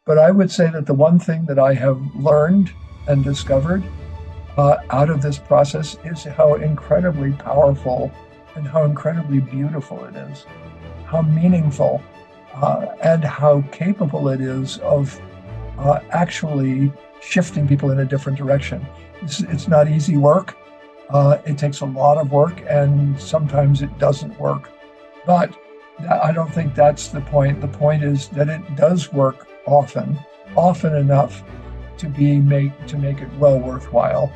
But I would say that the one thing that I have learned and discovered out of this process is how incredibly powerful and how incredibly beautiful it is, how meaningful and how capable it is of actually shifting people in a different direction. It's not easy work. It takes a lot of work, and sometimes it doesn't work. But I don't think that's the point. The point is that it does work often enough to make it well worthwhile.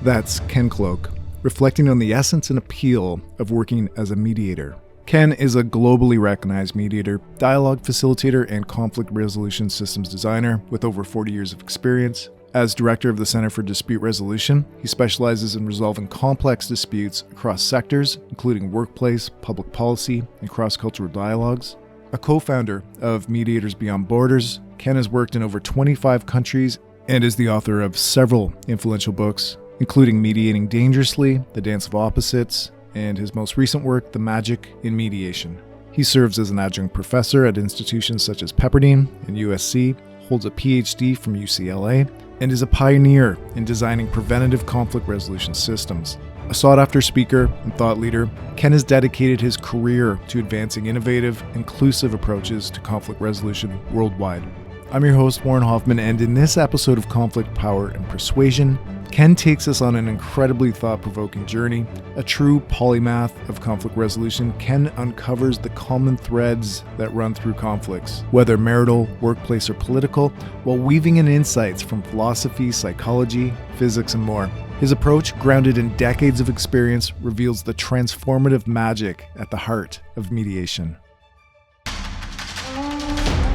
That's Ken Cloke, reflecting on the essence and appeal of working as a mediator. Ken is a globally recognized mediator, dialogue facilitator, and conflict resolution systems designer with over 40 years of experience. As director of the Center for Dispute Resolution, he specializes in resolving complex disputes across sectors, including workplace, public policy, and cross-cultural dialogues. A co-founder of Mediators Beyond Borders, Ken has worked in over 25 countries and is the author of several influential books, including Mediating Dangerously, The Dance of Opposites, and his most recent work, The Magic in Mediation. He serves as an adjunct professor at institutions such as Pepperdine and USC, holds a Ph.D. from UCLA, and is a pioneer in designing preventative conflict resolution systems. A sought-after speaker and thought leader, Ken has dedicated his career to advancing innovative, inclusive approaches to conflict resolution worldwide. I'm your host, Warren Hoffman, and in this episode of Conflict, Power, and Persuasion, Ken takes us on an incredibly thought-provoking journey. A true polymath of conflict resolution, Ken uncovers the common threads that run through conflicts, whether marital, workplace, or political, while weaving in insights from philosophy, psychology, physics, and more. His approach, grounded in decades of experience, reveals the transformative magic at the heart of mediation.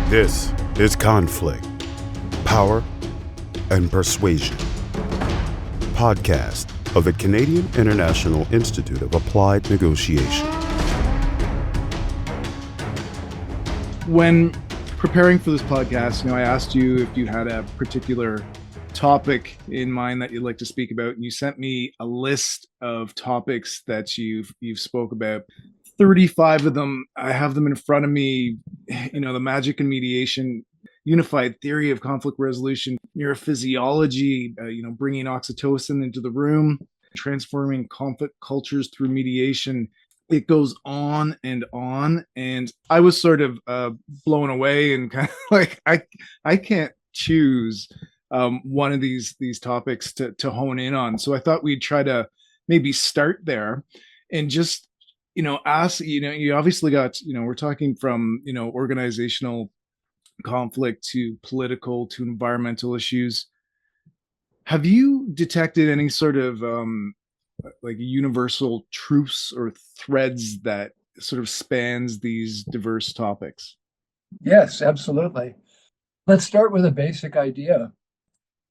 This is Conflict, Power, and Persuasion, podcast of the Canadian International Institute of Applied Negotiation. When preparing for this podcast, I asked you if you had a particular topic in mind that you'd like to speak about, and you sent me a list of topics that you've spoke about. 35 of them. I have them in front of me. The magic in mediation, unified theory of conflict resolution, neurophysiology, bringing oxytocin into the room, transforming conflict cultures through mediation. It goes on. And I was sort of blown away and kind of like, I can't choose one of these topics to hone in on. So I thought we'd try to maybe start there and just, ask, you obviously got, we're talking from, organizational conflict to political to environmental issues. Have you detected any sort of like universal truths or threads that sort of spans these diverse topics? Yes, absolutely. Let's start with a basic idea.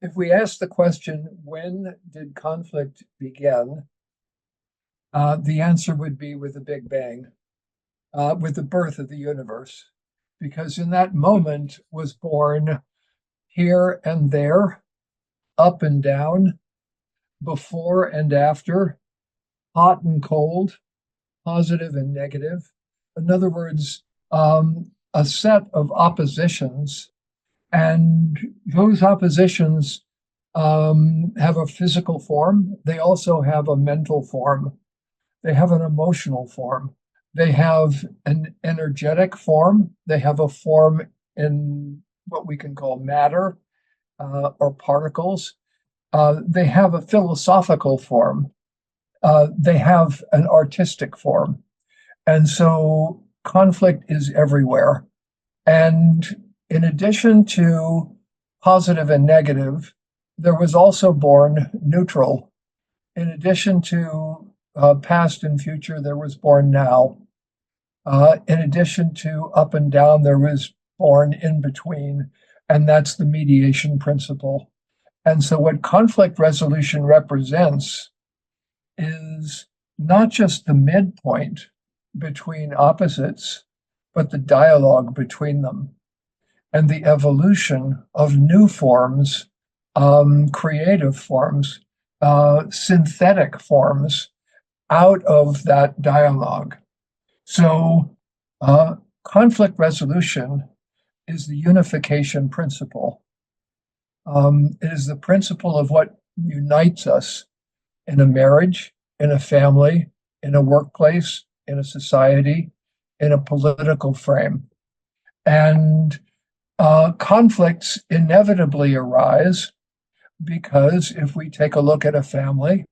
If we ask the question, when did conflict begin? The answer would be with the Big Bang, with the birth of the universe. Because in that moment was born here and there, up and down, before and after, hot and cold, positive and negative. In other words, a set of oppositions, and those oppositions have a physical form. They also have a mental form. They have an emotional form. They have an energetic form. They have a form in what we can call matter or particles. They have a philosophical form. They have an artistic form. And so conflict is everywhere. And in addition to positive and negative, there was also born neutral. In addition to past and future, there was born now. In addition to up and down, there was born in between, and that's the mediation principle. And so what conflict resolution represents is not just the midpoint between opposites, but the dialogue between them and the evolution of new forms, creative forms, synthetic forms out of that dialogue. So conflict resolution is the unification principle. It is the principle of what unites us in a marriage, in a family, in a workplace, in a society, in a political frame. And conflicts inevitably arise because if we take a look at a family,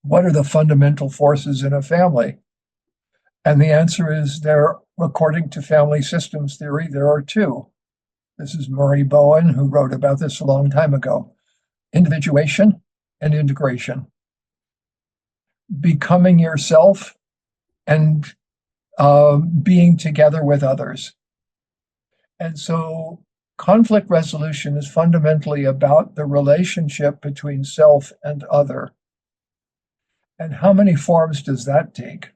what are the fundamental forces in a family? And the answer is according to family systems theory, there are two. This is Murray Bowen, who wrote about this a long time ago. Individuation and integration. Becoming yourself and being together with others. And so conflict resolution is fundamentally about the relationship between self and other. And how many forms does that take?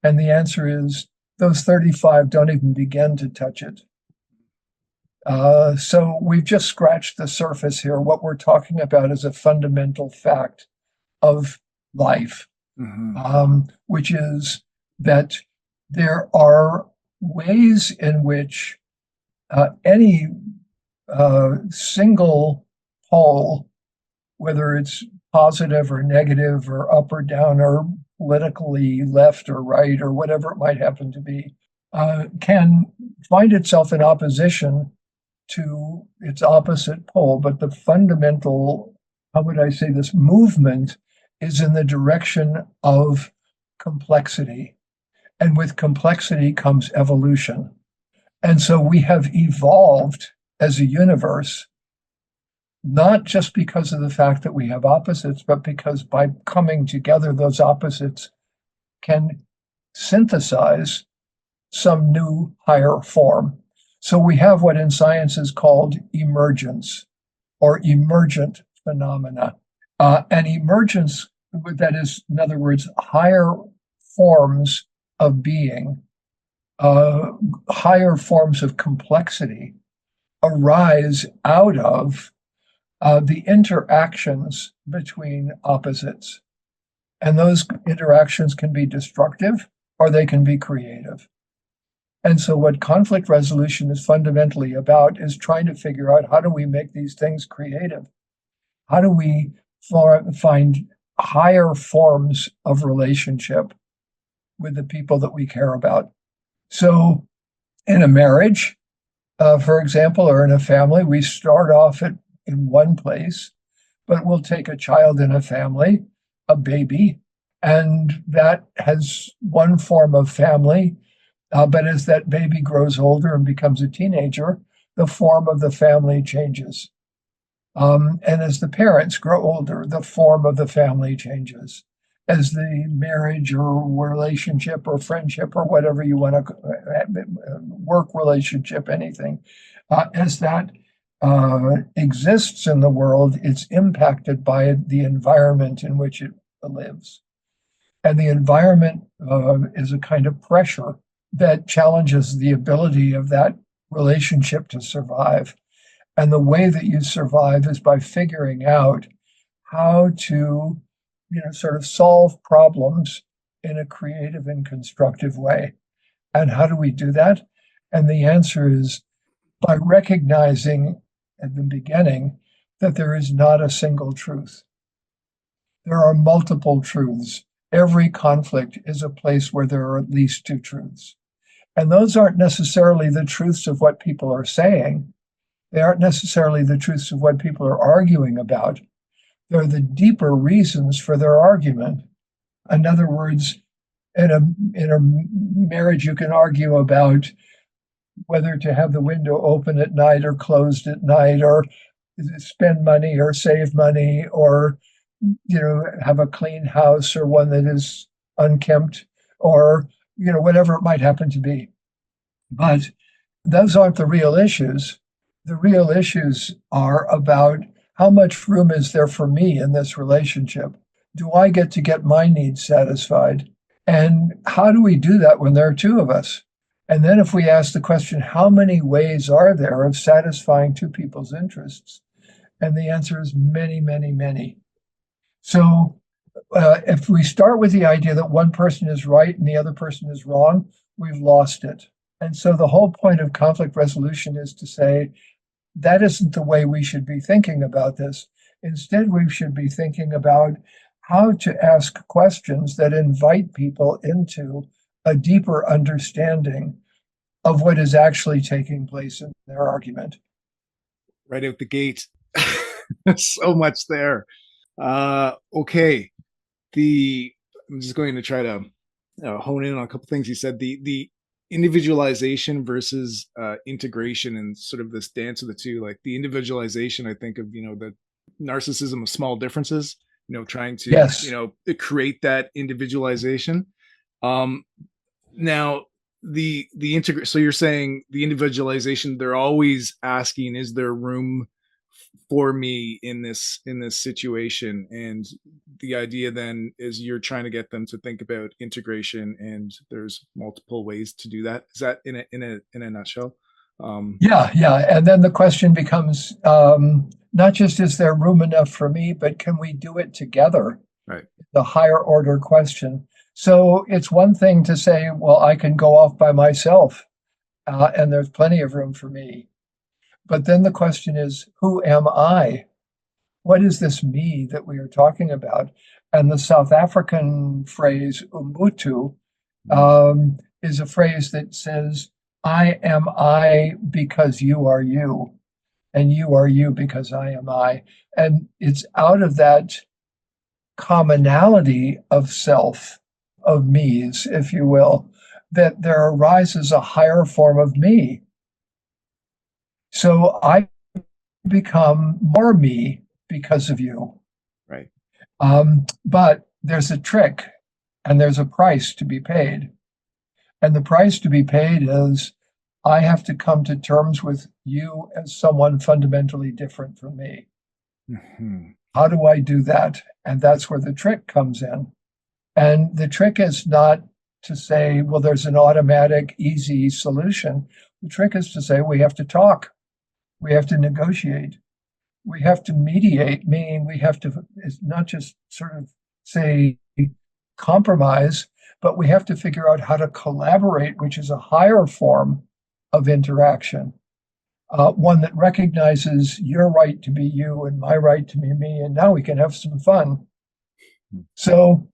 And the answer is those 35 don't even begin to touch it. So we've just scratched the surface here. What we're talking about is a fundamental fact of life, which is that there are ways in which any single pole, whether it's positive or negative or up or down or politically left or right or whatever it might happen to be, can find itself in opposition to its opposite pole. But the fundamental, how would I say this, movement is in the direction of complexity. And with complexity comes evolution. And so we have evolved as a universe, not just because of the fact that we have opposites, but because by coming together, those opposites can synthesize some new higher form. So we have what in science is called emergence or emergent phenomena. And emergence, that is, in other words, higher forms of being, higher forms of complexity arise out of the interactions between opposites. And those interactions can be destructive or they can be creative. And so what conflict resolution is fundamentally about is trying to figure out, how do we make these things creative? How do we find higher forms of relationship with the people that we care about? So in a marriage, for example, or in a family, we start off in one place, but we'll take a child in a family, a baby, and that has one form of family. But as that baby grows older and becomes a teenager, the form of the family changes. And as the parents grow older, the form of the family changes. As the marriage or relationship or friendship or whatever you want to, work relationship, anything, as that exists in the world, it's impacted by the environment in which it lives. And the environment is a kind of pressure that challenges the ability of that relationship to survive. And the way that you survive is by figuring out how to, sort of solve problems in a creative and constructive way. And how do we do that? And the answer is by recognizing at the beginning that there is not a single truth. There are multiple truths. Every conflict is a place where there are at least two truths. And those aren't necessarily the truths of what people are saying. They aren't necessarily the truths of what people are arguing about. They're the deeper reasons for their argument. In other words, in a marriage, you can argue about whether to have the window open at night or closed at night, or spend money or save money, or have a clean house or one that is unkempt, or whatever it might happen to be. But those aren't the real issues. The real issues are about how much room is there for me in this relationship? Do I get my needs satisfied? And how do we do that when there are two of us? And then if we ask the question, how many ways are there of satisfying two people's interests? And the answer is many, many, many. So if we start with the idea that one person is right and the other person is wrong, we've lost it. And so the whole point of conflict resolution is to say, that isn't the way we should be thinking about this. Instead, we should be thinking about how to ask questions that invite people into a deeper understanding of what is actually taking place in their argument. Right out the gate. So much there. Okay. I'm just going to try to hone in on a couple things you said. The individualization versus integration, and sort of this dance of the two. Like the individualization, I think of, the narcissism of small differences, trying to, Yes. Create that individualization. Now so you're saying the individualization, they're always asking, is there room for me in this situation? And the idea then is you're trying to get them to think about integration, and there's multiple ways to do that. Is that in a nutshell? Yeah. And then the question becomes, not just is there room enough for me, but can we do it together? Right. The higher order question. So it's one thing to say, well, I can go off by myself, and there's plenty of room for me. But then the question is, who am I? What is this me that we are talking about? And the South African phrase, Ubuntu, is a phrase that says, I am I because you are you, and you are you because I am I. And it's out of that commonality of self, of me's, if you will, that there arises a higher form of me. So I become more me because of you. Right. But there's a trick, and there's a price to be paid. And the price to be paid is I have to come to terms with you as someone fundamentally different from me. Mm-hmm. How do I do that? And that's where the trick comes in. And the trick is not to say, well, there's an automatic, easy solution. The trick is to say, we have to talk. We have to negotiate. We have to mediate, meaning we have to, it's not just sort of say compromise, but we have to figure out how to collaborate, which is a higher form of interaction. One that recognizes your right to be you and my right to be me, and now we can have some fun. So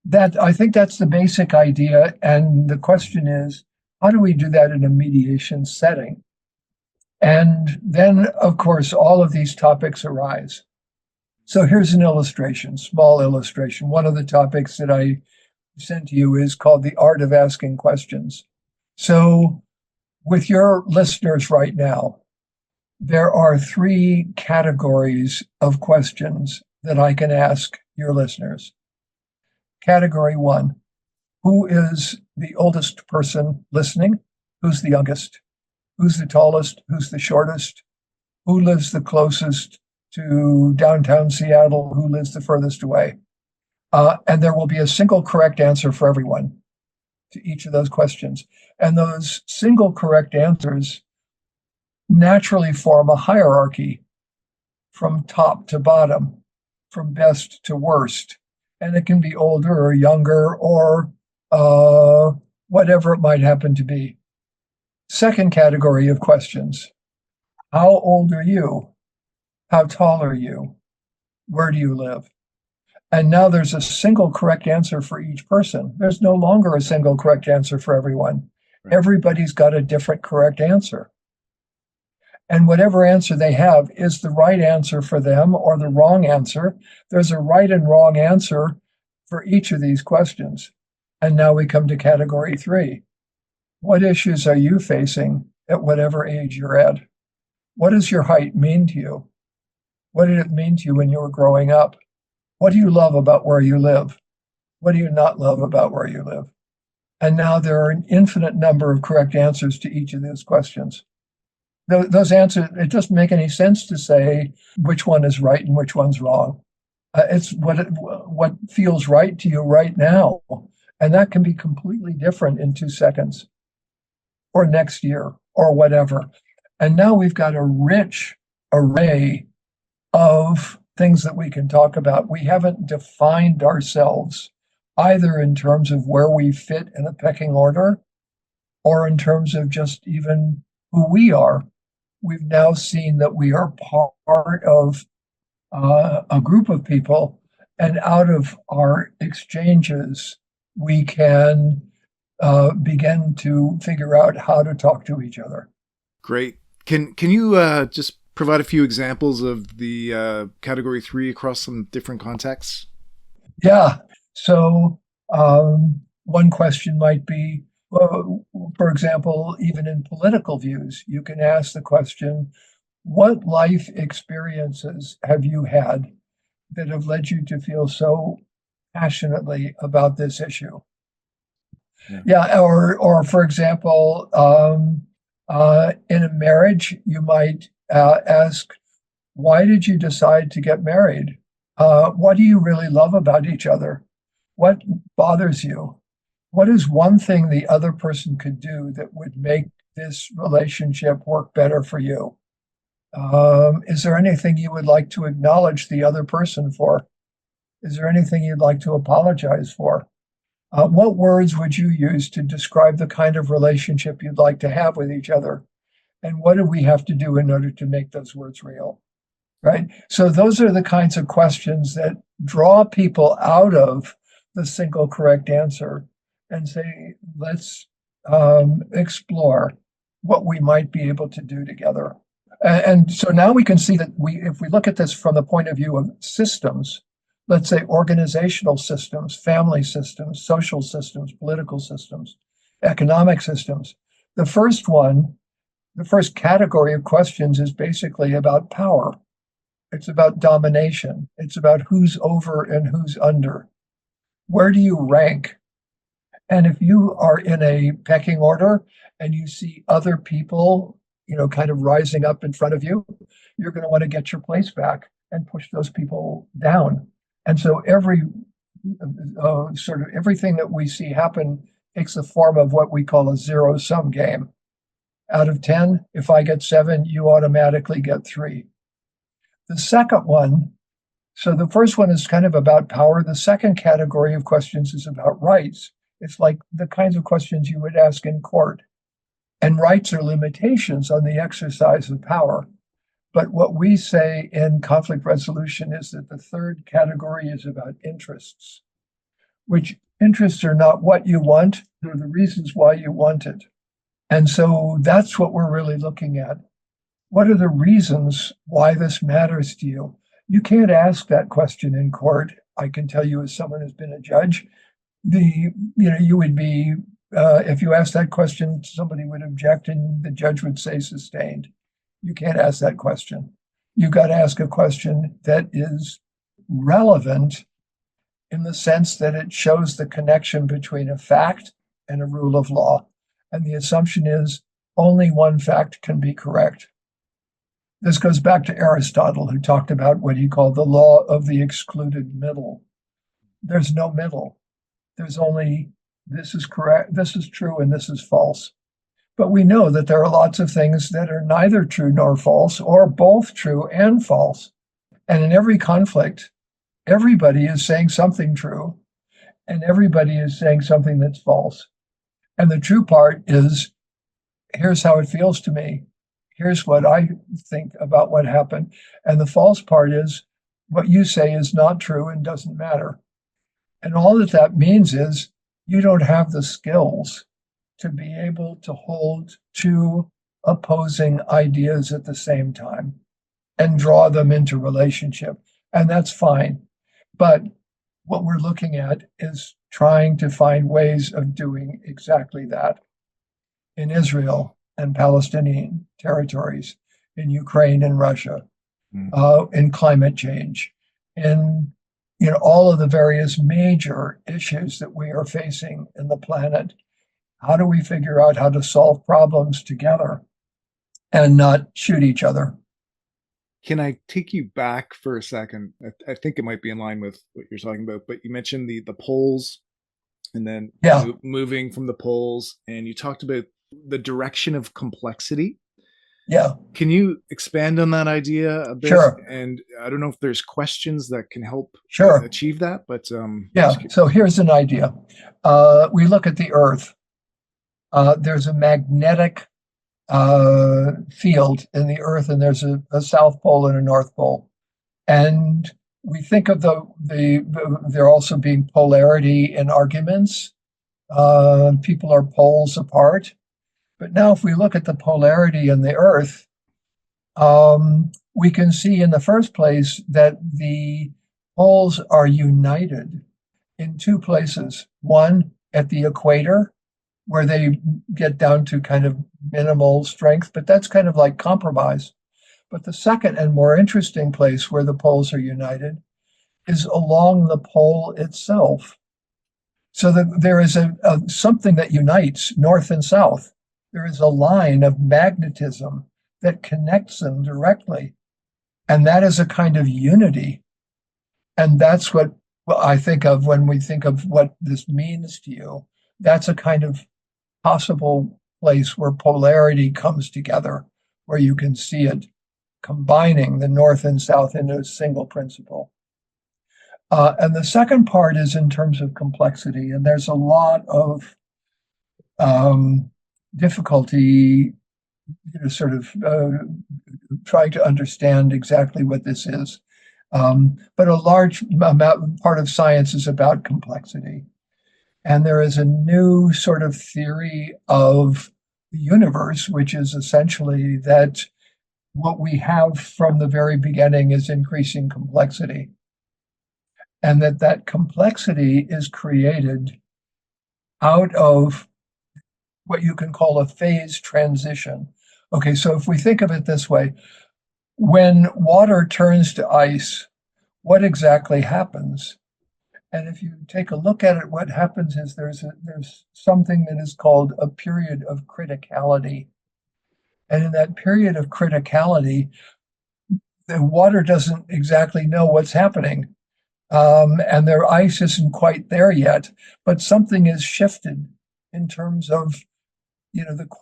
that, I think that's the basic idea. And the question is, how do we do that in a mediation setting? And then, of course, all of these topics arise. So here's an illustration, small illustration. One of the topics that I sent to you is called the art of asking questions. So with your listeners right now, there are 3 categories of questions that I can ask your listeners. Category 1, who is the oldest person listening? Who's the youngest? Who's the tallest? Who's the shortest? Who lives the closest to downtown Seattle? Who lives the furthest away? And there will be a single correct answer for everyone to each of those questions. And those single correct answers naturally form a hierarchy from top to bottom, from best to worst. And it can be older or younger or whatever it might happen to be. Second category of questions. How old are you? How tall are you? Where do you live? And now there's a single correct answer for each person. There's no longer a single correct answer for everyone. Right. Everybody's got a different correct answer. And whatever answer they have is the right answer for them or the wrong answer. There's a right and wrong answer for each of these questions. And now we come to category 3. What issues are you facing at whatever age you're at? What does your height mean to you? What did it mean to you when you were growing up? What do you love about where you live? What do you not love about where you live? And now there are an infinite number of correct answers to each of those questions. Those answers, it doesn't make any sense to say which one is right and which one's wrong. It's what feels right to you right now. And that can be completely different in 2 seconds or next year or whatever. And now we've got a rich array of things that we can talk about. We haven't defined ourselves either in terms of where we fit in a pecking order or in terms of just even who we are. We've now seen that we are part of a group of people, and out of our exchanges, we can begin to figure out how to talk to each other. Great. Can you just provide a few examples of the category 3 across some different contexts? Yeah. So one question might be, well, for example, even in political views, you can ask the question, what life experiences have you had that have led you to feel so passionately about this issue? Yeah, or for example, in a marriage, you might ask, why did you decide to get married? What do you really love about each other? What bothers you? What is one thing the other person could do that would make this relationship work better for you? Is there anything you would like to acknowledge the other person for? Is there anything you'd like to apologize for? What words would you use to describe the kind of relationship you'd like to have with each other? And what do we have to do in order to make those words real? Right? So those are the kinds of questions that draw people out of the single correct answer and say, let's explore what we might be able to do together. And so now we can see that if we look at this from the point of view of systems, let's say organizational systems, family systems, social systems, political systems, economic systems, the first category of questions is basically about power. It's about domination. It's about who's over and who's under. Where do you rank? And if you are in a pecking order and you see other people, kind of rising up in front of you, you're going to want to get your place back and push those people down. And so everything that we see happen takes the form of what we call a zero-sum game. Out of 10, if I get 7, you automatically get 3. The second one, so the first one is kind of about power. The second category of questions is about rights. It's like the kinds of questions you would ask in court. And rights are limitations on the exercise of power. But what we say in conflict resolution is that the third category is about interests, which interests are not what you want, they're the reasons why you want it. And so that's what we're really looking at. What are the reasons why this matters to you? You can't ask that question in court. I can tell you, as someone who's been a judge, you would be, if you asked that question, somebody would object and the judge would say sustained. You can't ask that question. You've got to ask a question that is relevant in the sense that it shows the connection between a fact and a rule of law. And the assumption is only one fact can be correct. This goes back to Aristotle, who talked about what he called the law of the excluded middle. There's no middle. There's only this is correct, this is true, and this is false. But we know that there are lots of things that are neither true nor false, or both true and false. And in every conflict, everybody is saying something true, and everybody is saying something that's false. And the true part is, here's how it feels to me. Here's what I think about what happened. And the false part is, what you say is not true and doesn't matter. And all that means is, you don't have the skills to be able to hold two opposing ideas at the same time and draw them into relationship. And that's fine. But what we're looking at is trying to find ways of doing exactly that in Israel and Palestinian territories, in Ukraine and Russia, in climate change, in all of the various major issues that we are facing in the planet. How do we figure out how to solve problems together and not shoot each other? Can I take you back for a second? I think it might be in line with what you're talking about, but you mentioned the poles and then moving from the poles, and you talked about the direction of complexity. Yeah. Can you expand on that idea a bit? Sure. And I don't know if there's questions that can help achieve that, but yeah. So here's an idea. We look at the Earth. there's a magnetic field in the Earth, and there's a South Pole and a North Pole. And we think of there also being polarity in arguments. People are poles apart. But now if we look at the polarity in the Earth, we can see in the first place that the poles are united in two places. One, at the equator, where they get down to kind of minimal strength, but that's kind of like compromise. But the second and more interesting place where the poles are united is along the pole itself. So that there is something that unites North and South. There is a line of magnetism that connects them directly. And that is a kind of unity. And that's what I think of when we think of what this means to you. That's a kind of possible place where polarity comes together, where you can see it combining the North and South into a single principle. And the second part is in terms of complexity. And there's a lot of difficulty, sort of trying to understand exactly what this is. But a large part of science is about complexity. And there is a new sort of theory of the universe, which is essentially that what we have from the very beginning is increasing complexity. And that complexity is created out of what you can call a phase transition. Okay, so if we think of it this way, when water turns to ice, what exactly happens? And if you take a look at it, what happens is there's something that is called a period of criticality. And in that period of criticality, the water doesn't exactly know what's happening. And their ice isn't quite there yet, but something is shifted in terms of,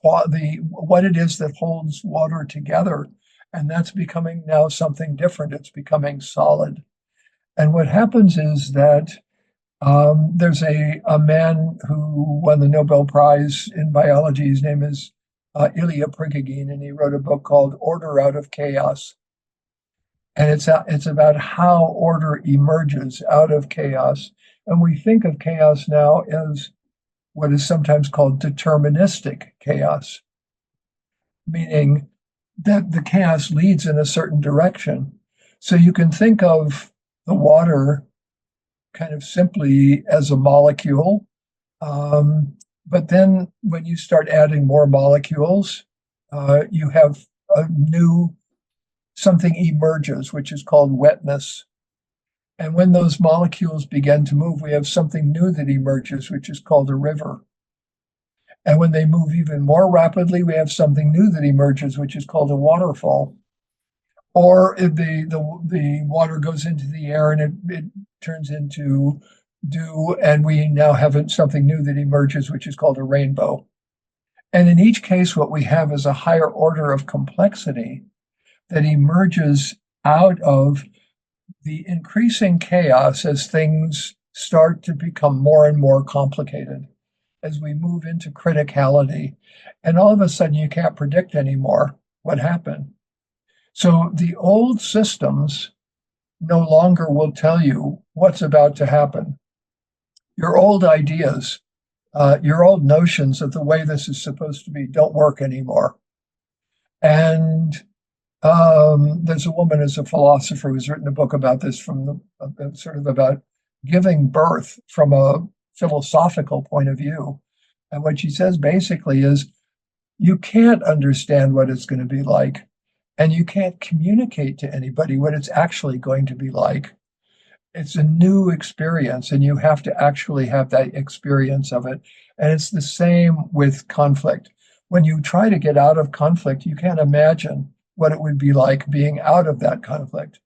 what it is that holds water together. And that's becoming now something different. It's becoming solid. And what happens is that there's a man who won the Nobel Prize in biology. His name is Ilya Prigogine, and he wrote a book called Order Out of Chaos. And it's about how order emerges out of chaos. And we think of chaos now as what is sometimes called deterministic chaos, meaning that the chaos leads in a certain direction. So you can think of the water kind of simply as a molecule. But then when you start adding more molecules, you have something emerges, which is called wetness. And when those molecules begin to move, we have something new that emerges, which is called a river. And when they move even more rapidly, we have something new that emerges, which is called a waterfall. Or if the water goes into the air and it turns into dew, and we now have something new that emerges, which is called a rainbow. And in each case, what we have is a higher order of complexity that emerges out of the increasing chaos as things start to become more and more complicated, as we move into criticality. And all of a sudden, you can't predict anymore what happened. So the old systems no longer will tell you what's about to happen. Your old ideas, your old notions of the way this is supposed to be don't work anymore. And there's a woman who's a philosopher who's written a book about this sort of about giving birth from a philosophical point of view. And what she says basically is you can't understand what it's going to be like, and you can't communicate to anybody what it's actually going to be like. It's a new experience, and you have to actually have that experience of it. And it's the same with conflict. When you try to get out of conflict, you can't imagine what it would be like being out of that conflict.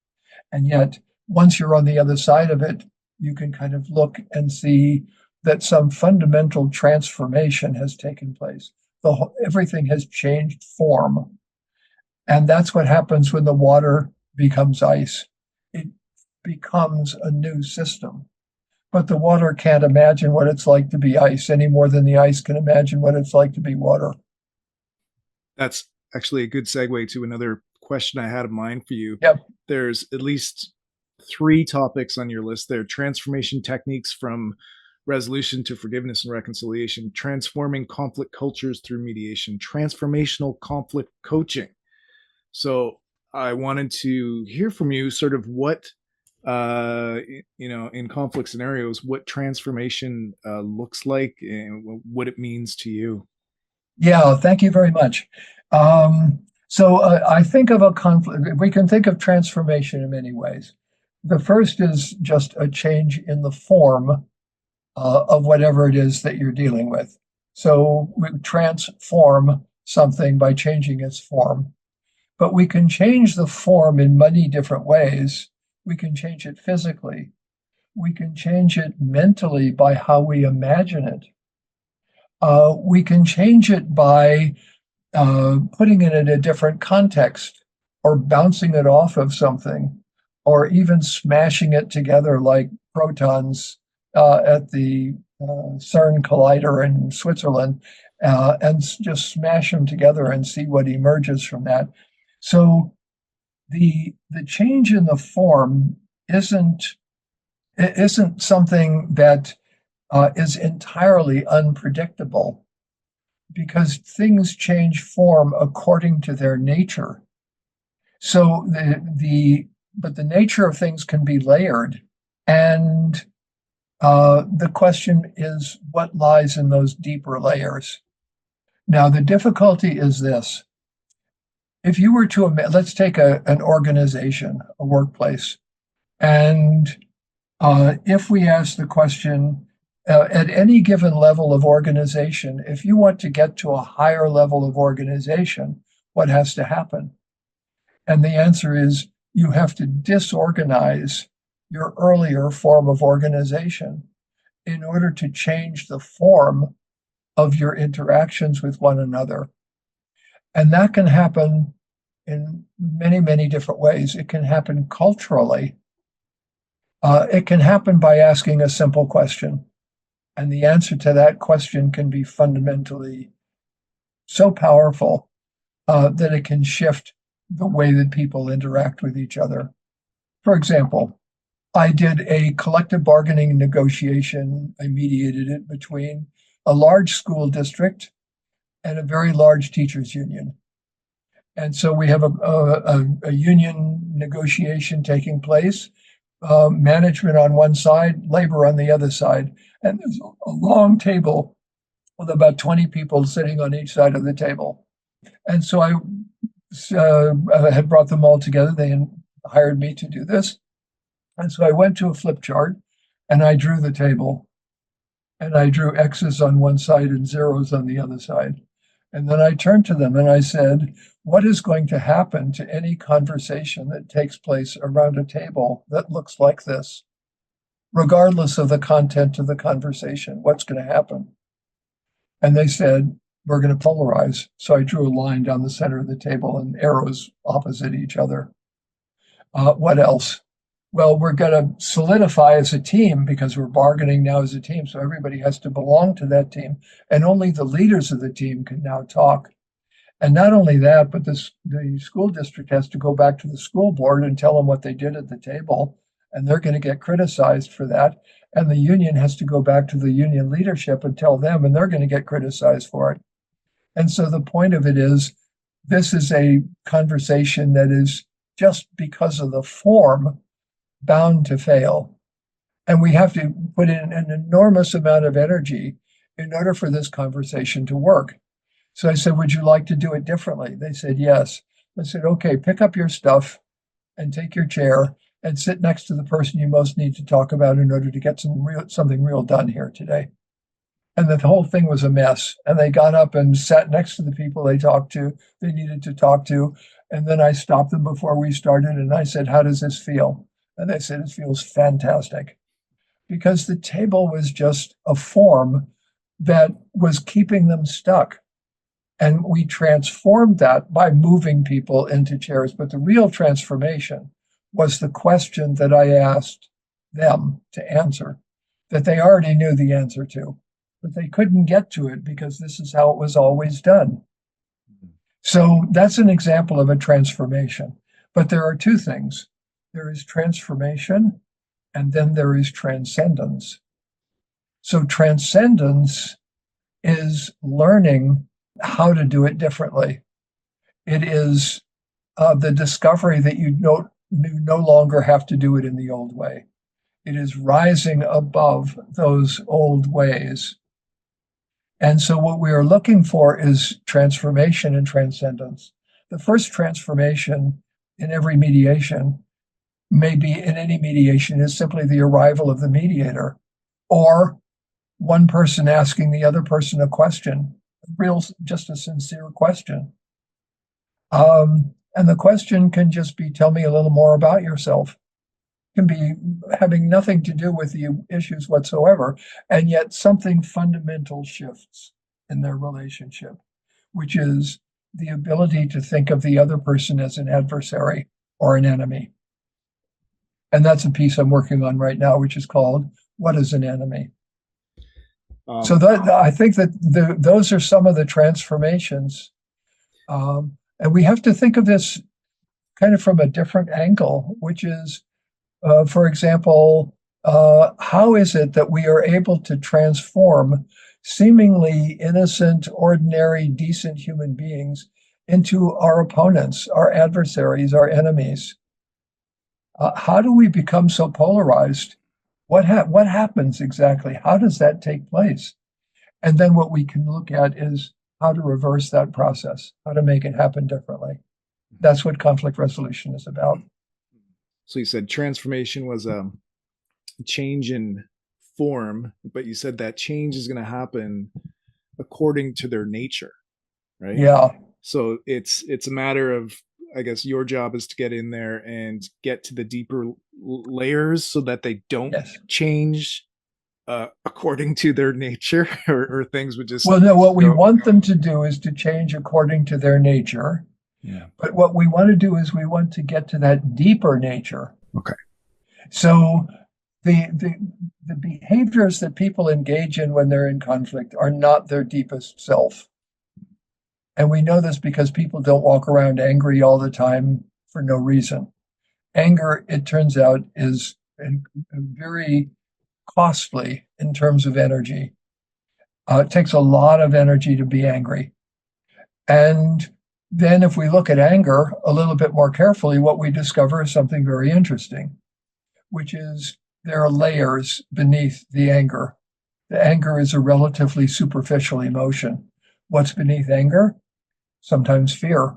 And yet, once you're on the other side of it, you can kind of look and see that some fundamental transformation has taken place. Everything has changed form. And that's what happens when the water becomes ice. It becomes a new system. but the water can't imagine what it's like to be ice any more than the ice can imagine what it's like to be water. That's actually a good segue to another question I had in mind for you. Yep. There's at least 3 topics on your list there: transformation techniques from resolution to forgiveness and reconciliation, transforming conflict cultures through mediation, transformational conflict coaching. So I wanted to hear from you sort of what, in conflict scenarios, what transformation looks like and what it means to you. Yeah, thank you very much. So I think of a conflict, we can think of transformation in many ways. The first is just a change in the form of whatever it is that you're dealing with. So we transform something by changing its form. But we can change the form in many different ways. We can change it physically. We can change it mentally by how we imagine it. We can change it by putting it in a different context or bouncing it off of something or even smashing it together like protons at the CERN collider in Switzerland and just smash them together and see what emerges from that. So the change in the form isn't something that is entirely unpredictable because things change form according to their nature. So but the nature of things can be layered, and the question is what lies in those deeper layers. Now, the difficulty is this. If you were to, let's take an organization, a workplace, and if we ask the question, at any given level of organization, if you want to get to a higher level of organization, what has to happen? And the answer is you have to disorganize your earlier form of organization in order to change the form of your interactions with one another. And that can happen in many, many different ways. It can happen culturally. It can happen by asking a simple question. And the answer to that question can be fundamentally so powerful that it can shift the way that people interact with each other. For example, I did a collective bargaining negotiation. I mediated it between a large school district and a very large teachers union. And so we have a union negotiation taking place, management on one side, labor on the other side. And there's a long table with about 20 people sitting on each side of the table. And so I had brought them all together. They hired me to do this. And so I went to a flip chart and I drew the table. And I drew X's on one side and zeros on the other side. And then I turned to them and I said, what is going to happen to any conversation that takes place around a table that looks like this? Regardless of the content of the conversation, what's going to happen? And they said, we're going to polarize. So I drew a line down the center of the table and arrows opposite each other. What else? Well, we're going to solidify as a team because we're bargaining now as a team. So everybody has to belong to that team. And only the leaders of the team can now talk. And not only that, but the school district has to go back to the school board and tell them what they did at the table. And they're going to get criticized for that. And the union has to go back to the union leadership and tell them, and they're going to get criticized for it. And so the point of it is, this is a conversation that is just because of the form bound to fail. And we have to put in an enormous amount of energy in order for this conversation to work. So I said, would you like to do it differently? They said, yes. I said, okay, pick up your stuff and take your chair and sit next to the person you most need to talk about in order to get something real done here today. And the whole thing was a mess. And they got up and sat next to the people they needed to talk to. And then I stopped them before we started. And I said, how does this feel? And they said, it feels fantastic. Because the table was just a form that was keeping them stuck. And we transformed that by moving people into chairs. But the real transformation was the question that I asked them to answer. that they already knew the answer to, but they couldn't get to it because this is how it was always done. So that's an example of a transformation. But there are two things. There is transformation, and then there is transcendence. So transcendence is learning how to do it differently. It is the discovery that you no longer have to do it in the old way. It is rising above those old ways. And so what we are looking for is transformation and transcendence. The first transformation in every mediation, maybe in any mediation, is simply the arrival of the mediator, or one person asking the other person a question, just a sincere question. And the question can just be, tell me a little more about yourself. Can be having nothing to do with the issues whatsoever, and yet something fundamental shifts in their relationship, which is the ability to think of the other person as an adversary or an enemy. And that's a piece I'm working on right now, which is called What is an Enemy? So I think that those are some of the transformations. And we have to think of this kind of from a different angle, which is, for example, how is it that we are able to transform seemingly innocent, ordinary, decent human beings into our opponents, our adversaries, our enemies? How do we become so polarized? What happens exactly? How does that take place? And then what we can look at is how to reverse that process, how to make it happen differently. That's what conflict resolution is about. So you said transformation was a change in form, but you said that change is going to happen according to their nature, right? Yeah. So it's a matter of, I guess your job is to get in there and get to the deeper layers so that they don't change according to their nature, or things would just. Well, no, what we want them to do is to change according to their nature. Yeah. But what we want to do is we want to get to that deeper nature. Okay. So the behaviors that people engage in when they're in conflict are not their deepest self. And we know this because people don't walk around angry all the time for no reason. Anger, it turns out, is very costly in terms of energy. It takes a lot of energy to be angry. And then if we look at anger a little bit more carefully, what we discover is something very interesting, which is there are layers beneath the anger. The anger is a relatively superficial emotion. What's beneath anger? Sometimes fear.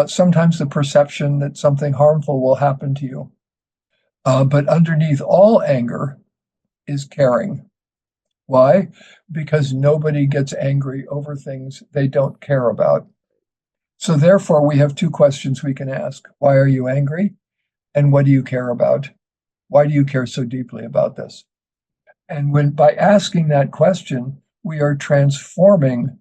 Sometimes the perception that something harmful will happen to you. But underneath all anger is caring. Why? Because nobody gets angry over things they don't care about. So therefore, we have two questions we can ask. Why are you angry? And what do you care about? Why do you care so deeply about this? And by asking that question, we are transforming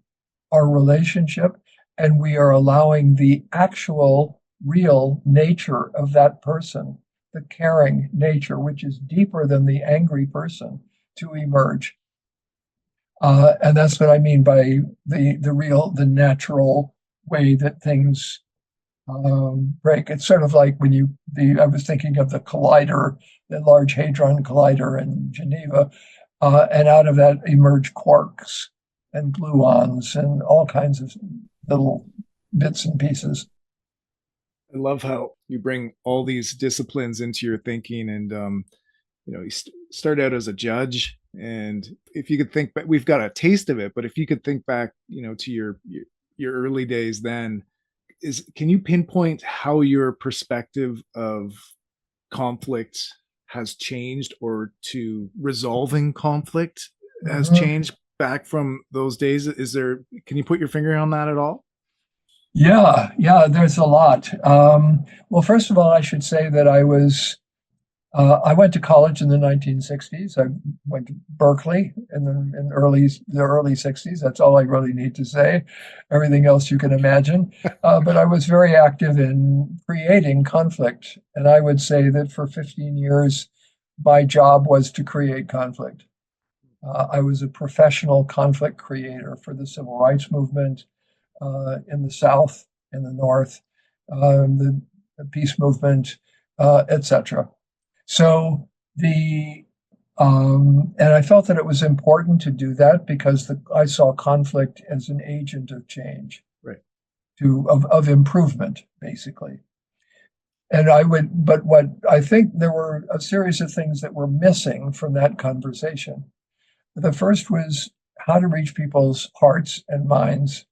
our relationship, and we are allowing the actual, real nature of that person, the caring nature, which is deeper than the angry person, to emerge. And that's what I mean by the natural way that things break. It's sort of like when I was thinking of the collider, the Large Hadron Collider in Geneva, and out of that emerge quarks and gluons and all kinds of little bits and pieces. I love how you bring all these disciplines into your thinking, and you start out as a judge, and if you could think back, we've got a taste of it, but if you could think back, to your early days, then can you pinpoint how your perspective of conflict has changed, or to resolving conflict has changed back from those days? Can you put your finger on that at all? Yeah, there's a lot. Well, first of all, I should say that I went to college in the 1960s. I went to Berkeley in the early 60s. That's all I really need to say. Everything else you can imagine. But I was very active in creating conflict. And I would say that for 15 years, my job was to create conflict. I was a professional conflict creator for the civil rights movement in the South, in the North, the peace movement, etc. So and I felt that it was important to do that because I saw conflict as an agent of change, right, of improvement, basically. And but what I think there were a series of things that were missing from that conversation. The first was how to reach people's hearts and minds.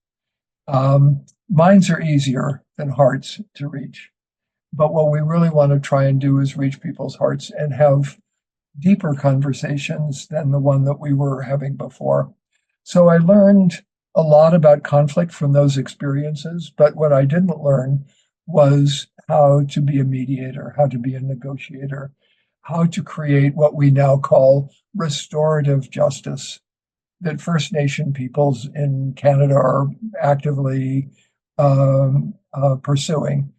Minds are easier than hearts to reach. But what we really want to try and do is reach people's hearts and have deeper conversations than the one that we were having before. So I learned a lot about conflict from those experiences, but what I didn't learn was how to be a mediator, how to be a negotiator, how to create what we now call restorative justice that First Nation peoples in Canada are actively pursuing,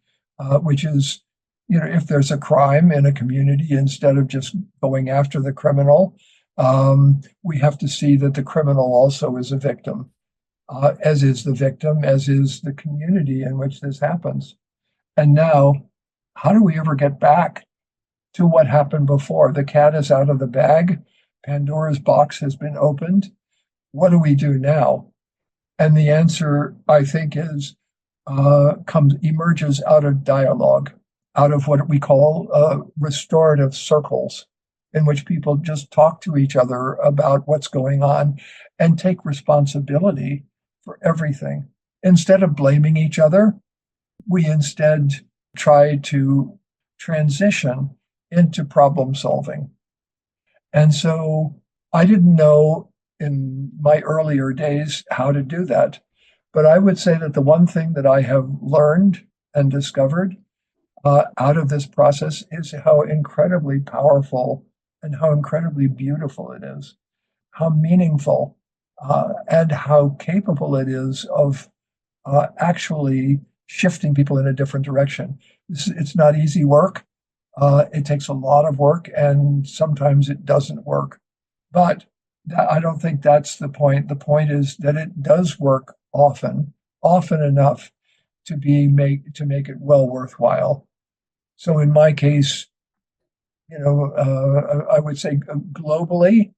which is, if there's a crime in a community, instead of just going after the criminal, we have to see that the criminal also is a victim, as is the victim, as is the community in which this happens. And now, how do we ever get back to what happened before? The cat is out of the bag. Pandora's box has been opened. What do we do now? And the answer, I think, emerges out of dialogue, out of what we call restorative circles, in which people just talk to each other about what's going on and take responsibility for everything. Instead of blaming each other, we instead try to transition into problem solving. And so I didn't know in my earlier days how to do that. But I would say that the one thing that I have learned and discovered out of this process is how incredibly powerful and how incredibly beautiful it is, how meaningful and how capable it is of actually shifting people in a different direction. It's not easy work. It takes a lot of work, and sometimes it doesn't work. But I don't think that's the point. The point is that it does work often enough to make it well worthwhile. So in my case, I would say globally,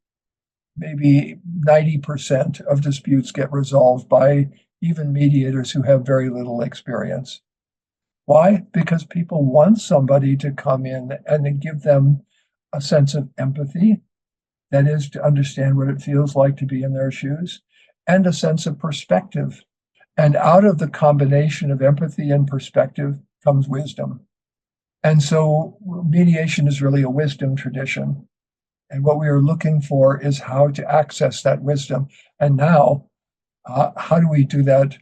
maybe 90% of disputes get resolved by even mediators who have very little experience. Why? Because people want somebody to come in and give them a sense of empathy, that is, to understand what it feels like to be in their shoes, and a sense of perspective. And out of the combination of empathy and perspective comes wisdom. And so mediation is really a wisdom tradition. And what we are looking for is how to access that wisdom. And now, how do we do that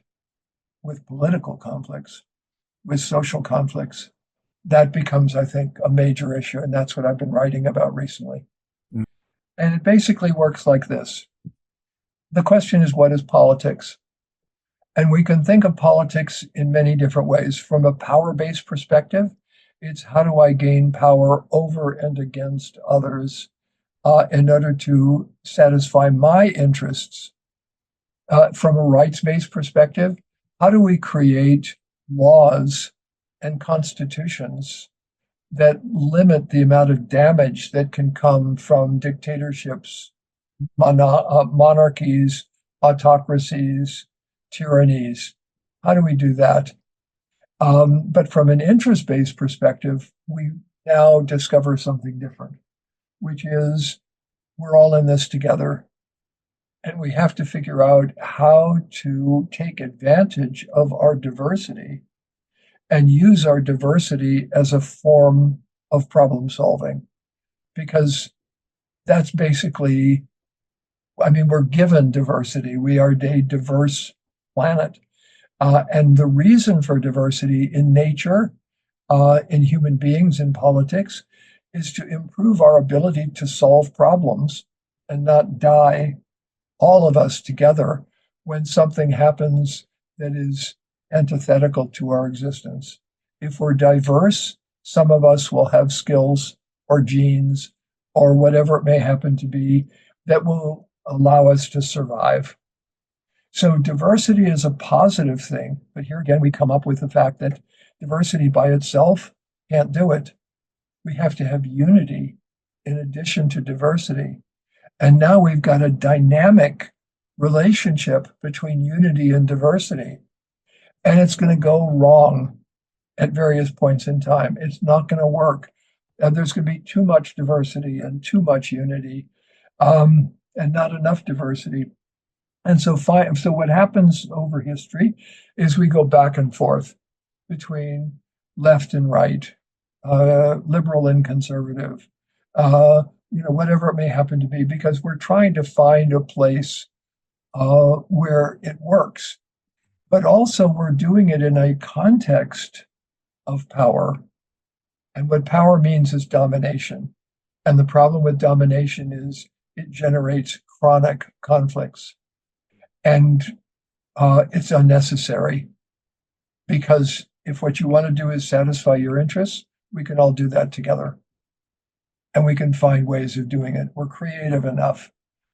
with political conflicts, with social conflicts? That becomes, I think, a major issue. And that's what I've been writing about recently. Mm. And it basically works like this. The question is, what is politics? And we can think of politics in many different ways. From a power-based perspective, it's how do I gain power over and against others in order to satisfy my interests. From a rights-based perspective, how do we create laws and constitutions that limit the amount of damage that can come from dictatorships, monarchies, autocracies, tyrannies? How do we do that? But from an interest-based perspective, we now discover something different, which is we're all in this together. And we have to figure out how to take advantage of our diversity and use our diversity as a form of problem solving. Because that's basically, we're given diversity. We are a diverse planet. And the reason for diversity in nature, in human beings, in politics, is to improve our ability to solve problems and not die, all of us together, when something happens that is antithetical to our existence. If we're diverse, some of us will have skills or genes or whatever it may happen to be that will allow us to survive. So diversity is a positive thing, but here again, we come up with the fact that diversity by itself can't do it. We have to have unity in addition to diversity. And now we've got a dynamic relationship between unity and diversity. And it's going to go wrong at various points in time. It's not going to work. There's going to be too much diversity and too much unity, and not enough diversity. And so what happens over history is we go back and forth between left and right, liberal and conservative, whatever it may happen to be, because we're trying to find a place where it works. But also we're doing it in a context of power. And what power means is domination. And the problem with domination is it generates chronic conflicts. And it's unnecessary, because if what you want to do is satisfy your interests, we can all do that together. And we can find ways of doing it. We're creative enough.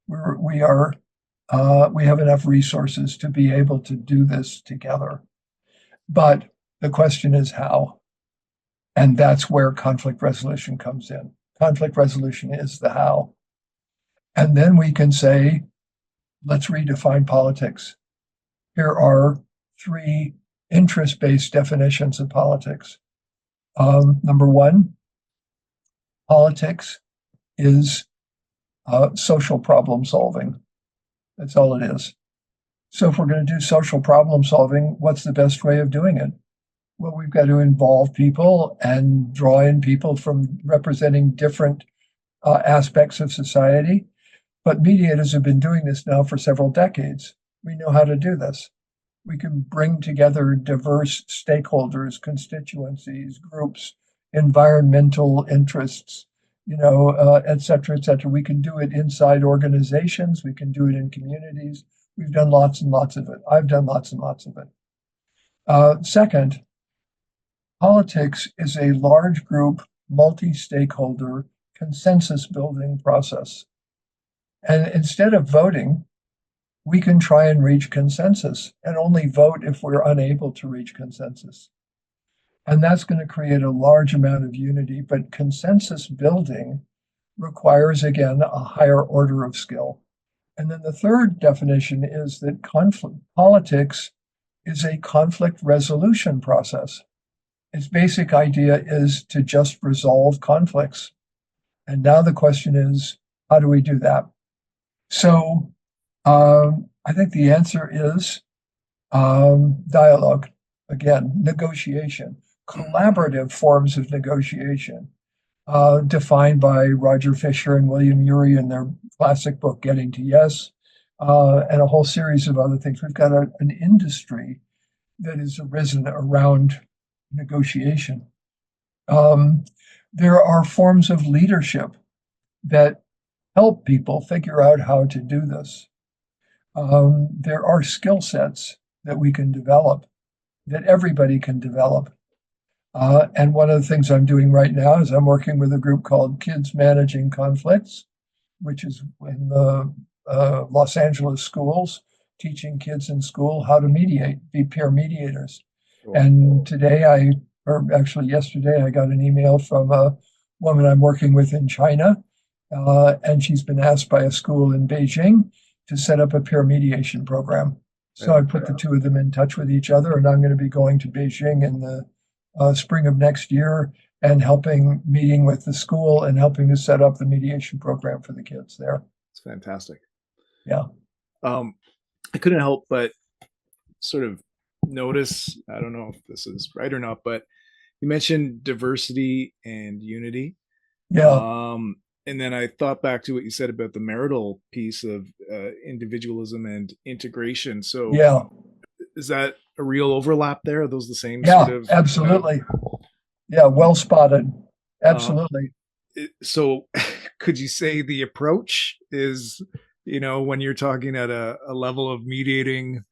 We have enough resources to be able to do this together. But the question is how. And that's where conflict resolution comes in. Conflict resolution is the how. And then we can say, let's redefine politics. Here are 3 interest-based definitions of politics. Number 1, politics is social problem solving. That's all it is. So if we're going to do social problem solving, what's the best way of doing it? Well, we've got to involve people and draw in people from representing different aspects of society. But mediators have been doing this now for several decades. We know how to do this. We can bring together diverse stakeholders, constituencies, groups, environmental interests, et cetera, et cetera. We can do it inside organizations. We can do it in communities. We've done lots and lots of it. I've done lots and lots of it. Second, politics is a large group, multi-stakeholder, consensus-building process. And instead of voting, we can try and reach consensus, and only vote if we're unable to reach consensus. And that's going to create a large amount of unity, but consensus building requires, again, a higher order of skill. And then the third definition is that politics is a conflict resolution process. Its basic idea is to just resolve conflicts. And now the question is, how do we do that? So I think the answer is dialogue. Again, negotiation, collaborative forms of negotiation, defined by Roger Fisher and William Ury in their classic book, Getting to Yes, and a whole series of other things. We've got an industry that has arisen around negotiation. There are forms of leadership that help people figure out how to do this. There are skill sets that we can develop, that everybody can develop. And one of the things I'm doing right now is I'm working with a group called Kids Managing Conflicts, which is in the Los Angeles schools, teaching kids in school how to mediate, be peer mediators. Cool. And yesterday, I got an email from a woman I'm working with in China, and she's been asked by a school in Beijing to set up a peer mediation program. So I put the two of them in touch with each other, and I'm going to be going to Beijing in the spring of next year and meeting with the school and helping to set up the mediation program for the kids there. It's fantastic. Yeah. I couldn't help but sort of notice, I don't know if this is right or not, but you mentioned diversity and unity. Yeah. And then I thought back to what you said about the marital piece of individualism and integration. So yeah, is that a real overlap there? Are those the same sort of? Absolutely. Yeah, well spotted. Absolutely. So could you say the approach is, when you're talking at a level of mediating,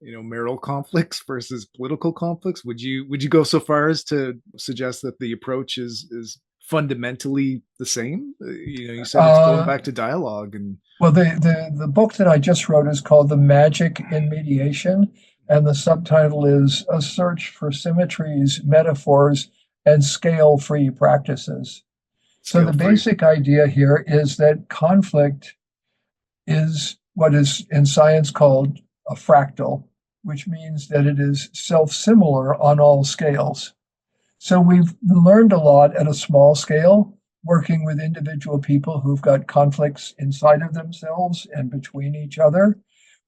marital conflicts versus political conflicts, would you go so far as to suggest that the approach is fundamentally the same? You said it's going back to dialogue and. Well, the book that I just wrote is called The Magic in Mediation, and the subtitle is A Search for Symmetries, Metaphors, and Scale-Free Practices. So the basic idea here is that conflict is what is in science called a fractal, which means that it is self-similar on all scales. So we've learned a lot at a small scale, working with individual people who've got conflicts inside of themselves and between each other.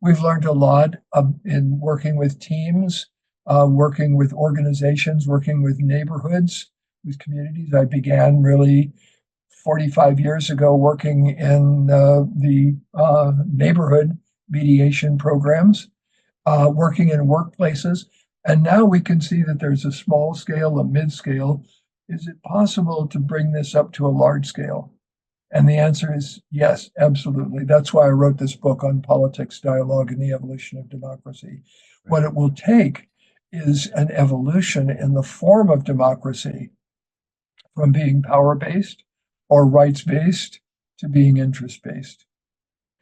We've learned a lot in working with teams, working with organizations, working with neighborhoods, with communities. I began really 45 years ago working in the neighborhood mediation programs, working in workplaces. And now we can see that there's a small scale, a mid scale. Is it possible to bring this up to a large scale? And the answer is yes, absolutely. That's why I wrote this book on politics, dialogue, and the evolution of democracy. What it will take is an evolution in the form of democracy from being power-based or rights-based to being interest-based.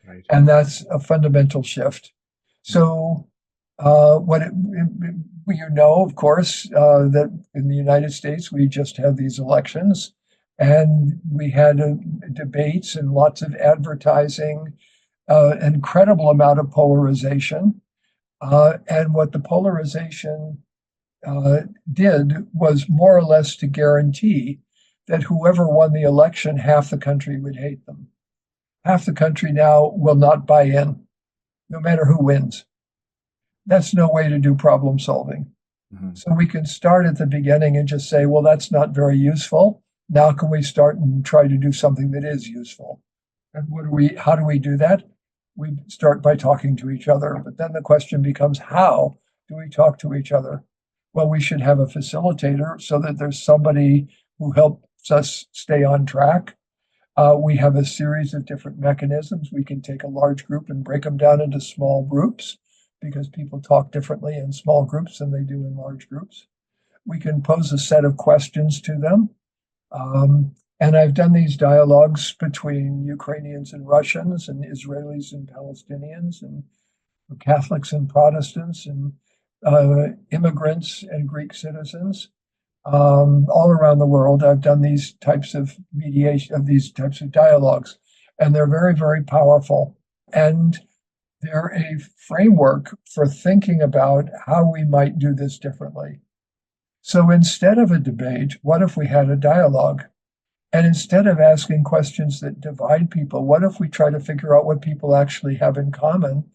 Right. And that's a fundamental shift. So of course, that in the United States, we just had these elections and we had debates and lots of advertising, incredible amount of polarization. And what the polarization did was more or less to guarantee that whoever won the election, half the country would hate them. Half the country now will not buy in, no matter who wins. That's no way to do problem solving. Mm-hmm. So we can start at the beginning and just say, well, that's not very useful. Now can we start and try to do something that is useful? And how do we do that? We start by talking to each other. But then the question becomes, how do we talk to each other? Well, we should have a facilitator so that there's somebody who helps us stay on track. We have a series of different mechanisms. We can take a large group and break them down into small groups, because people talk differently in small groups than they do in large groups. We can pose a set of questions to them. And I've done these dialogues between Ukrainians and Russians and Israelis and Palestinians and Catholics and Protestants and immigrants and Greek citizens all around the world. I've done these types of mediation, these types of dialogues, and they're very, very powerful. And they're a framework for thinking about how we might do this differently. So instead of a debate, what if we had a dialogue? And instead of asking questions that divide people, what if we try to figure out what people actually have in common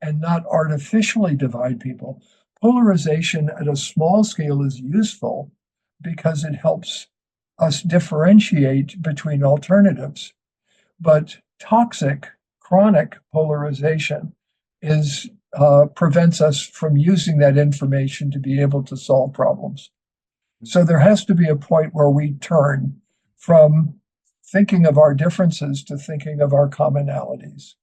and not artificially divide people? Polarization at a small scale is useful because it helps us differentiate between alternatives. But toxic, chronic polarization prevents us from using that information to be able to solve problems. So there has to be a point where we turn from thinking of our differences to thinking of our commonalities.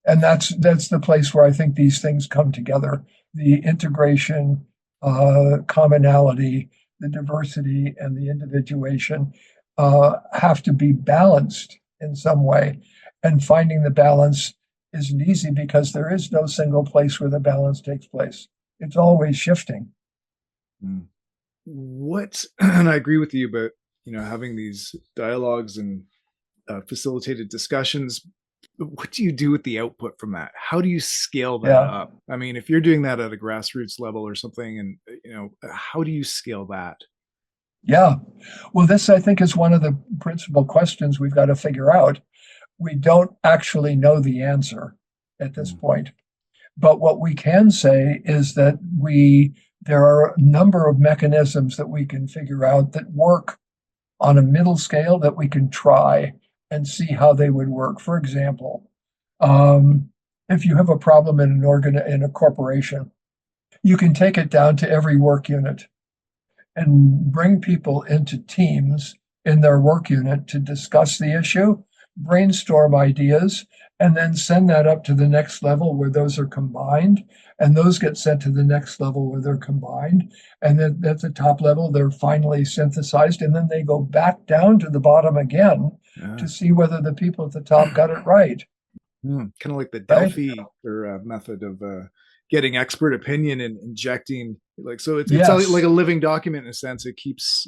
And that's the place where I think these things come together. The integration, commonality, the diversity, and the individuation have to be balanced in some way. And finding the balance isn't easy because there is no single place where the balance takes place. It's always shifting. And I agree with you about, having these dialogues and facilitated discussions. What do you do with the output from that? How do you scale that up? I mean, if you're doing that at a grassroots level or something, and how do you scale that? Yeah. Well, this, I think, is one of the principal questions we've got to figure out. We don't actually know the answer at this point. But what we can say is that there are a number of mechanisms that we can figure out that work on a middle scale that we can try and see how they would work. For example, if you have a problem in a corporation, you can take it down to every work unit and bring people into teams in their work unit to discuss the issue, brainstorm ideas, and then send that up to the next level where those are combined, and those get sent to the next level where they're combined, and then at the top level they're finally synthesized, and then they go back down to the bottom again to see whether the people at the top got it right. Kind of like the Right? Delphi method of getting expert opinion and injecting, like, so it's Yes. like a living document in a sense. It keeps.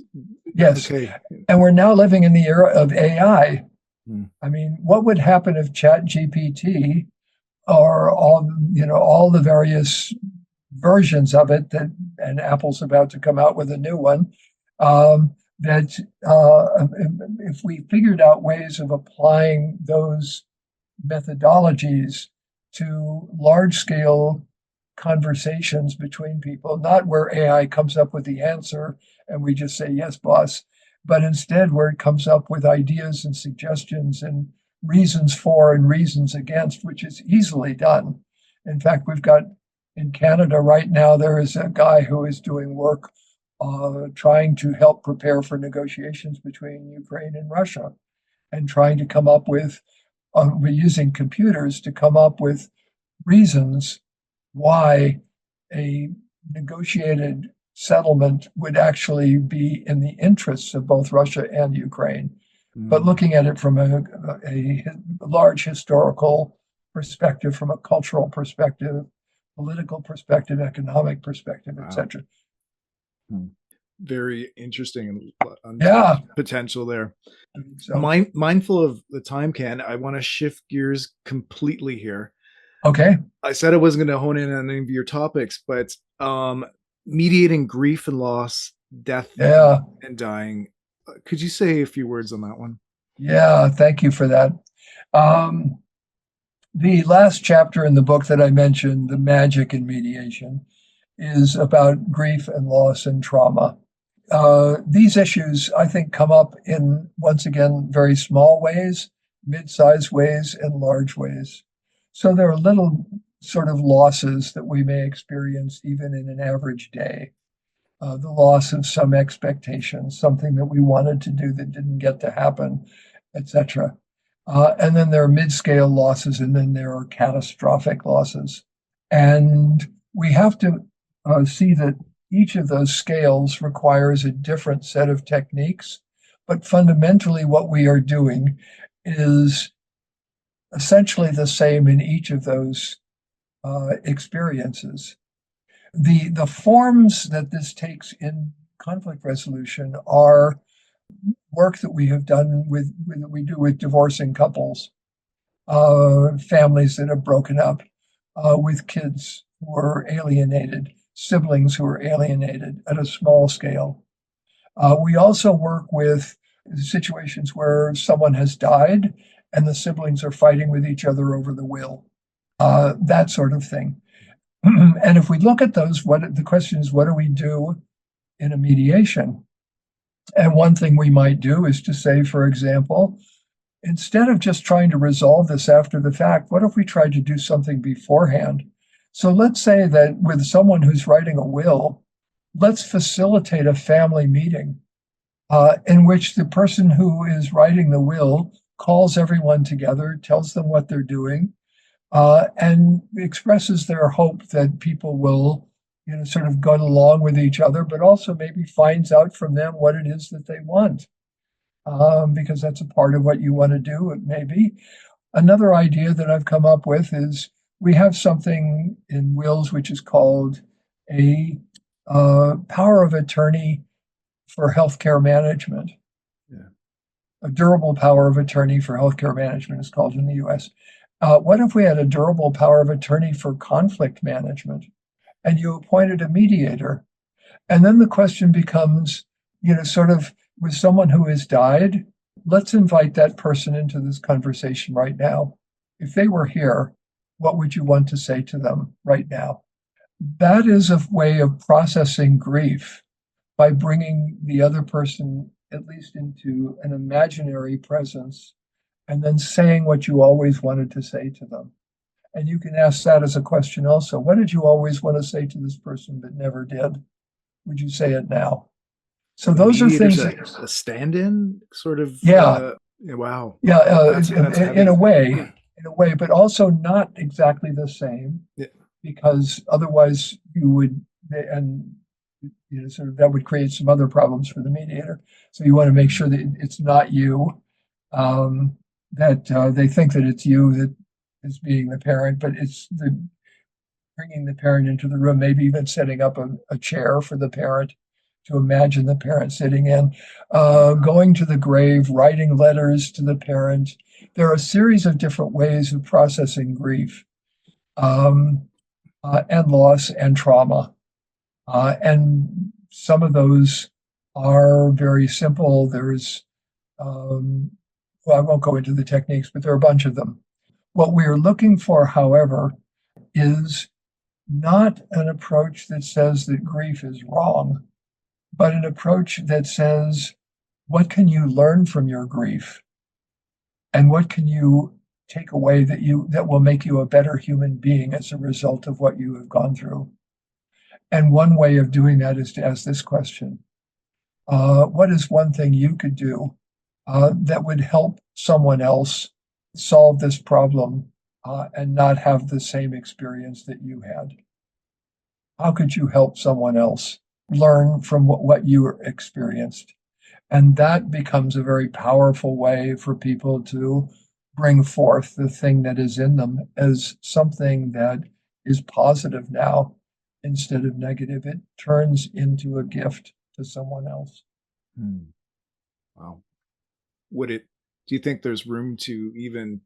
Yes. Okay. And we're now living in the era of AI. Hmm. I mean, what would happen if ChatGPT or all the various versions of it that, and Apple's about to come out with a new one, that if we figured out ways of applying those methodologies to large-scale conversations between people, not where AI comes up with the answer and we just say, yes, boss, but instead where it comes up with ideas and suggestions and reasons for and reasons against, which is easily done. In fact, we've got in Canada right now, there is a guy who is doing work trying to help prepare for negotiations between Ukraine and Russia, and trying to come up with, we're using computers to come up with reasons why a negotiated settlement would actually be in the interests of both Russia and Ukraine, but looking at it from a large historical perspective, from a cultural perspective, political perspective, economic perspective, etc. Very interesting. Yeah. Potential there. So, Mindful of the time, Ken, I want to shift gears completely here. okay. I said I wasn't going to hone in on any of your topics, but mediating grief and loss, death and dying. Could you say a few words on that one? Yeah, thank you for that. The last chapter in the book that I mentioned, The Magic in Mediation, is about grief and loss and trauma. These issues, I think, come up in, once again, very small ways, mid-sized ways, and large ways. So there are little sort of losses that we may experience even in an average day. The loss of some expectation, something that we wanted to do that didn't get to happen, etc. And then there are mid-scale losses, and then there are catastrophic losses. And we have to see that each of those scales requires a different set of techniques, but fundamentally what we are doing is essentially the same in each of those experiences. The forms that this takes in conflict resolution are work that we have done that we do with divorcing couples, families that have broken up, with kids who are alienated, siblings who are alienated at a small scale. We also work with situations where someone has died and the siblings are fighting with each other over the will, that sort of thing. And if we look at those, the question is, what do we do in a mediation? And one thing we might do is to say, for example, instead of just trying to resolve this after the fact, what if we tried to do something beforehand? So let's say that with someone who's writing a will, let's facilitate a family meeting in which the person who is writing the will calls everyone together, tells them what they're doing, and expresses their hope that people will, sort of go along with each other, but also maybe finds out from them what it is that they want, because that's a part of what you want to do. It may be. Another idea that I've come up with is we have something in wills which is called a power of attorney for healthcare management. Yeah. A durable power of attorney for healthcare management is called in the U.S. What if we had a durable power of attorney for conflict management, and you appointed a mediator? And then the question becomes, sort of with someone who has died, let's invite that person into this conversation right now. If they were here, what would you want to say to them right now? That is a way of processing grief by bringing the other person at least into an imaginary presence and then saying what you always wanted to say to them. And you can ask that as a question also. What did you always want to say to this person but never did? Would you say it now? So those are things that a stand-in sort of. Yeah. Wow. Yeah. That's In a way, in a way, but also not exactly the same, Yeah. because otherwise you would, and sort of that would create some other problems for the mediator. So you want to make sure that it's not you, that they think that it's you that is being the parent, but it's bringing the parent into the room, maybe even setting up a chair for the parent to imagine the parent sitting in, going to the grave, writing letters to the parent. There are a series of different ways of processing grief, and loss and trauma. And some of those are very simple. There's, well, I won't go into the techniques, but there are a bunch of them. What we are looking for, however, is not an approach that says that grief is wrong, but an approach that says, what can you learn from your grief? And what can you take away that will make you a better human being as a result of what you have gone through? And one way of doing that is to ask this question. What is one thing you could do that would help someone else solve this problem and not have the same experience that you had? How could you help someone else learn from what you experienced? And that becomes a very powerful way for people to bring forth the thing that is in them as something that is positive now instead of negative. It turns into a gift to someone else. Wow. Do you think there's room to even,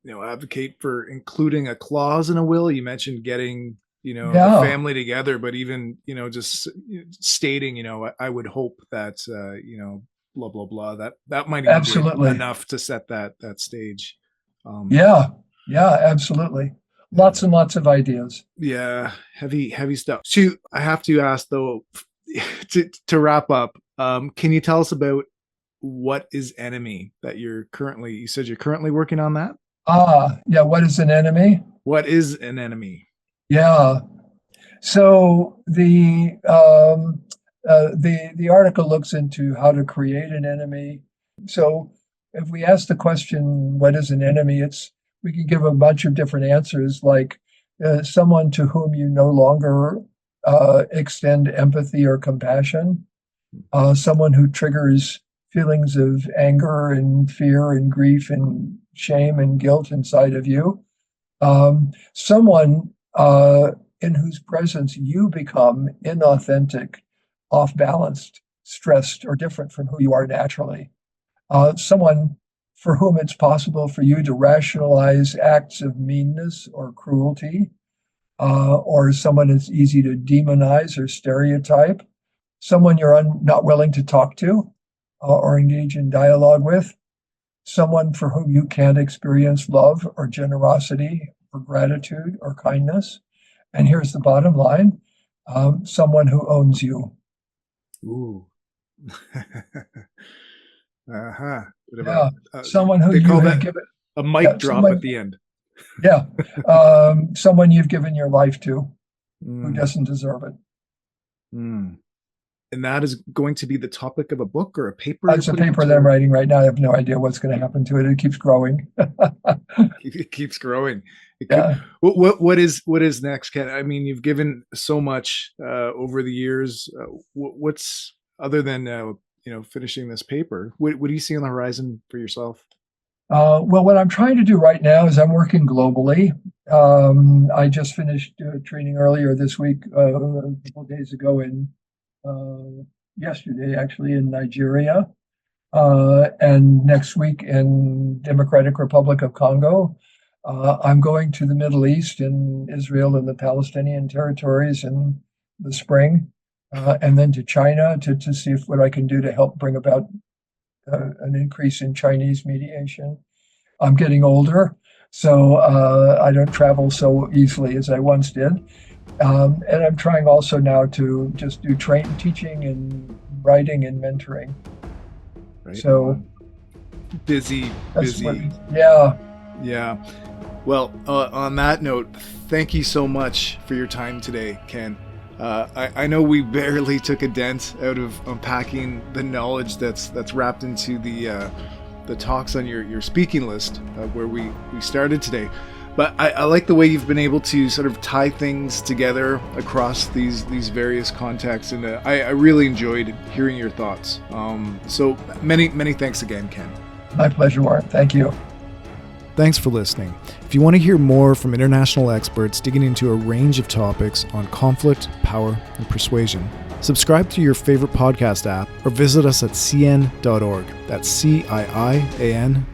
advocate for including a clause in a will? You mentioned getting, the family together, but even, just stating, I would hope that, blah, blah, blah, that might even Absolutely be enough to set that stage. Yeah, absolutely. Lots and lots of ideas. Yeah. Heavy stuff. So I have to ask though, to wrap up, can you tell us about what is enemy that you said you're currently working on that? Yeah. What is an enemy? What is an enemy? Yeah. So the article looks into how to create an enemy. So if we ask the question, what is an enemy? We can give a bunch of different answers, like someone to whom you no longer extend empathy or compassion, someone who triggers feelings of anger and fear and grief and shame and guilt inside of you, someone in whose presence you become inauthentic, off-balanced, stressed, or different from who you are naturally. Someone for whom it's possible for you to rationalize acts of meanness or cruelty, or someone it's easy to demonize or stereotype, someone you're not willing to talk to or engage in dialogue with, someone for whom you can't experience love or generosity or gratitude or kindness. And here's the bottom line, someone who owns you. Ooh. Uh-huh. Yeah, someone who you have given a mic drop at the end. Yeah, someone you've given your life to who doesn't deserve it. And that is going to be the topic of a book or a paper? That's a paper that I'm writing right now. I have no idea what's going to happen to it. It keeps growing. It keeps growing. Yeah. What is next, Ken? I mean, you've given so much over the years. What's other than finishing this paper? What do you see on the horizon for yourself? Well, what I'm trying to do right now is I'm working globally. I just finished training earlier this week, a couple of days ago yesterday actually in Nigeria, and next week in Democratic Republic of Congo. I'm going to the Middle East in Israel and the Palestinian territories in the spring, and then to China to see what I can do to help bring about an increase in Chinese mediation. I'm getting older, so I don't travel so easily as I once did. And I'm trying also now to just do teaching and writing and mentoring. Right. So busy. Yeah. Well, on that note, thank you so much for your time today, Ken. I know we barely took a dent out of unpacking the knowledge that's wrapped into the the talks on your speaking list where we started today. But I like the way you've been able to sort of tie things together across these various contexts, and I really enjoyed hearing your thoughts. So many thanks again, Ken. My pleasure, Warren. Thank you. Thanks for listening. If you want to hear more from international experts digging into a range of topics on conflict, power, and persuasion, subscribe to your favorite podcast app or visit us at cian.org. That's CIIAN.org.